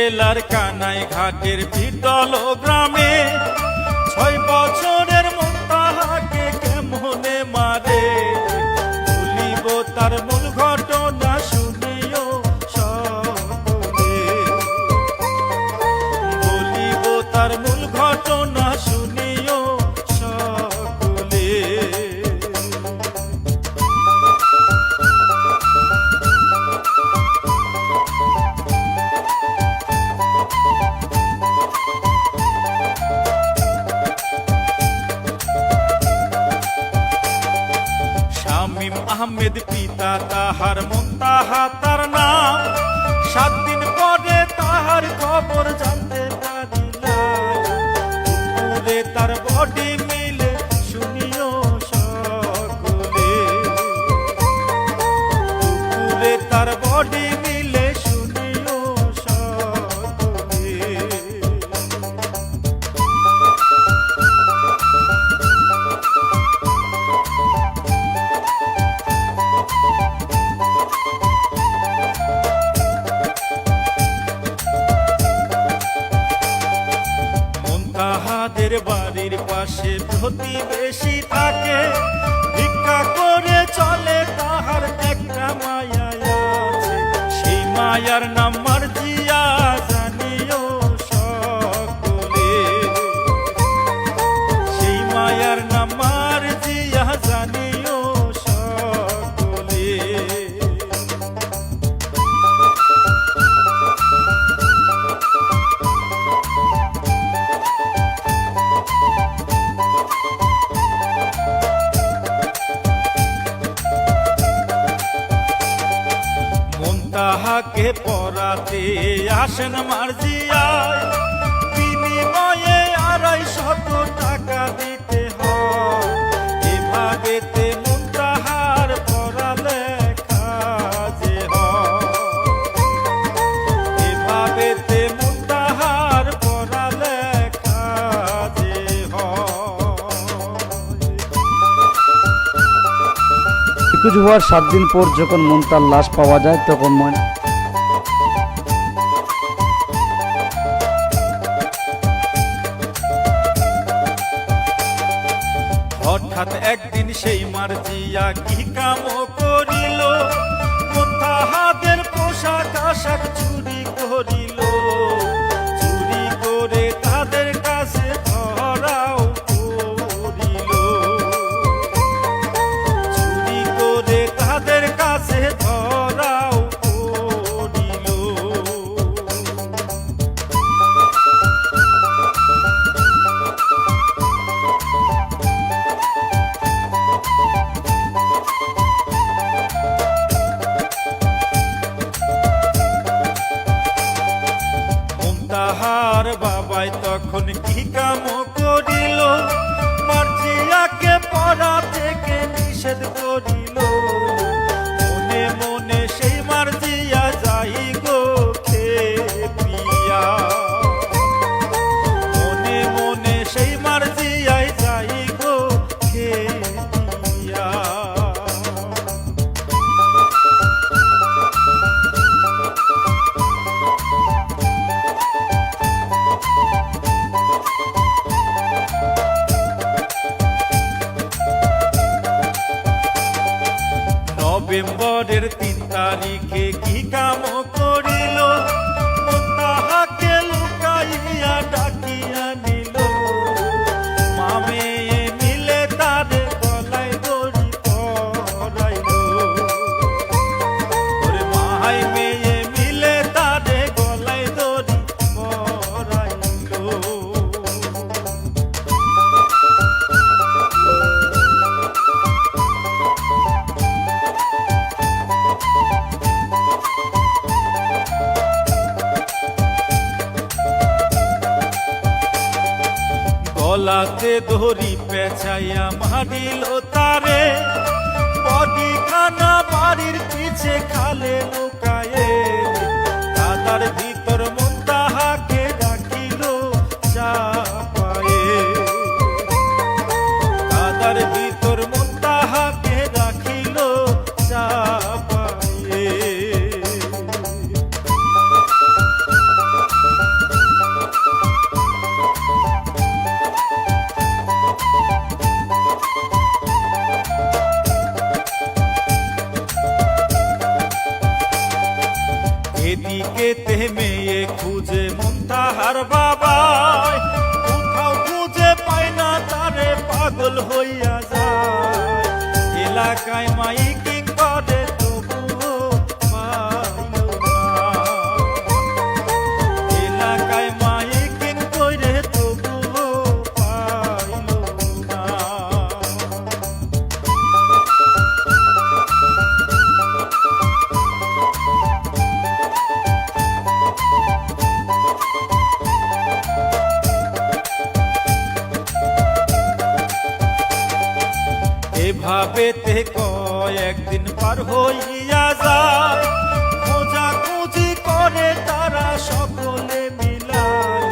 জেলার কানাই ঘাটের বিরল গ্রামে 6 বছরের মন তাহাকে কেমনে মারে। বলিব তার মূল ঘটনা শুনিও সকলে, বলিব তার মূল ঘটনা শুনিও সকলে। শামীম আহমেদ পিতা তাহার মুনতাহা তার নাম। 7 দিন পরে তাহার খবর জানতে পারিলাম। দুপুরে তার বডি মিলে শুনিও সকলে, দুপুরে তার বডি মিলে শুনিও সকলে। তাহাদের বাড়ির পাশে প্রতিবেশী থাকে, ভিক্ষা করে চলে তাহার একটা মায়া আছে। সেই মায়ার নাম মার্জিয়া জানিও সকলে, সেই মায়ার নাম মার্জিয়া জানিও সকলে। তাহাকে পড়াতে আসেন মার্জিয়ায়, বিনিময়ে 250 টাকা দিতে হয়। এভাবেতে মুনতাহার পড়ালেখা যে হয়, এভাবেতে মুনতাহার পড়ালেখা যে হয়। নিখোঁজ হওয়ার 7 দিন পর যখন মুনতার লাশ পাওয়া যায় তখন হঠাৎ একদিন সেই মার্জিয়া কি কাম করিল, মুনতাহাদের পোশাক আশাক চুরি করিল। চুরি করে তাদের কাছে ধরাও করিল, চুরি করে তাদের কাছে ধরাও করিল। তাহার বাবাই তখন কি কাম করিল, মার্জিয়াকে পড়া থেকে নিষেধ করিল। মনে মনে সেই মার্জিয়া যাই গো খেপিয়া, মনে মনে সেই মার্জিয়ায় যাই গো খেপিয়া। নভেম্বরের 3 তারিখে কি কাম করিল, মুনতাহাকে লুকাইয়া ডাকিয়া নিল। মামে মিলে তাদের গলায় দড়ি পরাইল, ওরে মাই মেয়ে মিলে তাদের গলায় দড়ি পরাইল। গলাতে দড়ি পেঁচাইয়া মারিল তারে, বডি খানা বাড়ির পিছে খালে লুকায়ে। কাদার ভিতর মুনতাহাকে রাখিল চাপায়ে, কাদার ভিতর মুনতাহাকে রাখিল চাপায়ে। এলাকায় মাইকিং করে তবুও পাইল না, এলাকায় মাইকিং করে তবুও পাইল না। এভাবেতে কয়েকদিন পার হইয়া যায়, খোঁজাখুঁজি করে তারা সকলে মিলায়,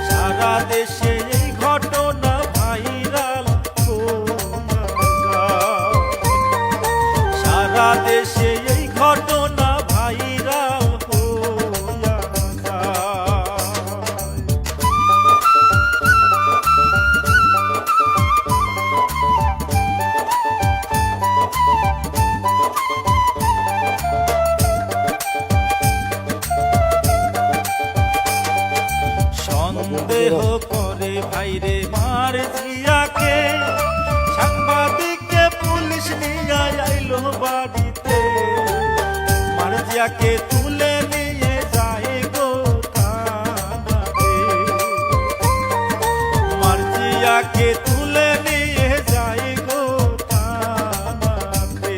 সারা দেশে এই ঘটনা ভাইরাল হইয়া যায়, সারা দেশে এই ঘটনা ভাইরাল হইয়া যায়। সন্দেহ করে ভাইরে মার জিয়াকে, সাংবাদিককে পুলিশ নিয়ে আইলো বাড়িতে, মার জিয়াকে তুলে নিয়ে যায় গো থানাতে, মার জিয়াকে তুলে নিয়ে যায় গো থানাতে।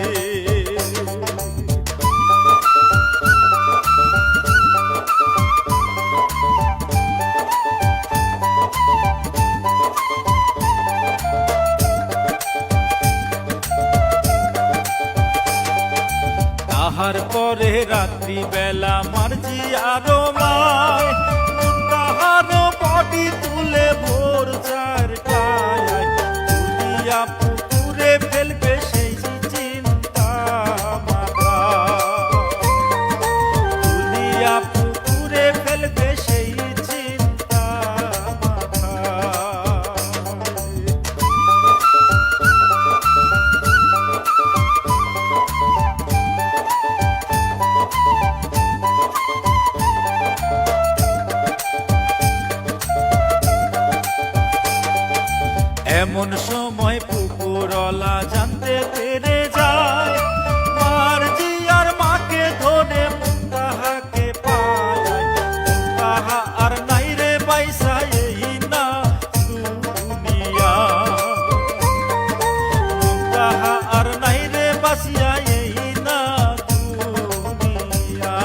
তাহার পরে রাত্রি বেলা মারজি আরো মায়, তাহার বডি তুলে ভোর 4টায়, তুলিয়া পুকুরে ফেলবে সেই চিন্তা মাথা, তুলিয়া পুকুরে ফেলবে সেই চিন্তা মাথা। এমন সময় পুকুরওয়ালা জানতে পেরে যায়, মার জিয়ার মাকে ধরে মুক্তাহাকে পায়, মুক্তাহা আর নাই রে বাইসা এই না দুনিয়া, মুক্তাহা আর নাই রে বাসিয়া এই না দুনিয়া।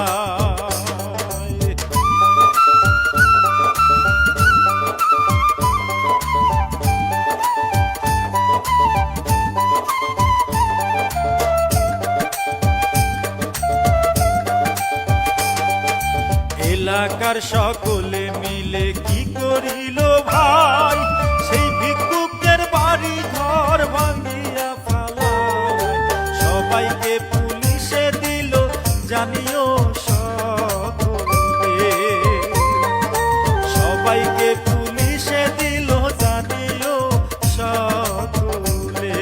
এলাকার সকলে মিলে কি করিল ভাই, সেই ভিক্ষুকের বাড়ি ঘর ভাঙিয়া ফেলায়, সবাইকে পুলিশে দিল জানিও সকলে, সবাইকে পুলিশে দিল জানিও সকলে।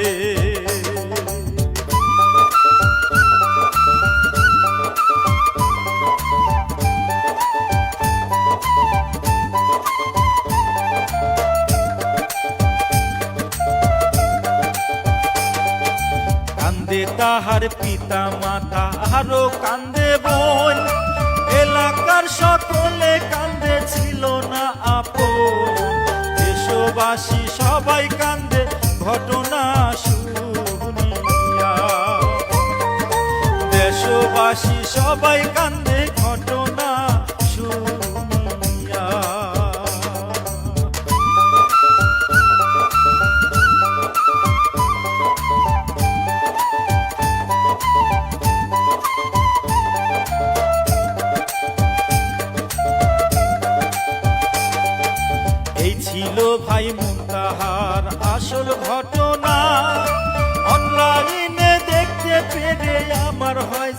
কান্দে তাহার পিতা মাতা আরো কান্দে বোন, এলাকার সকলে কান্দে ছিল না আপন, দেশবাসী সবাই কান্দে ঘটনা শুনিয়া, দেশবাসী সবাই কান্দে ঘটনা শুনিয়া। এই ছিল ভাই মুক্তাহার আসল ঘটনা, অনলাইনে দেখতে পেরে আমার হয়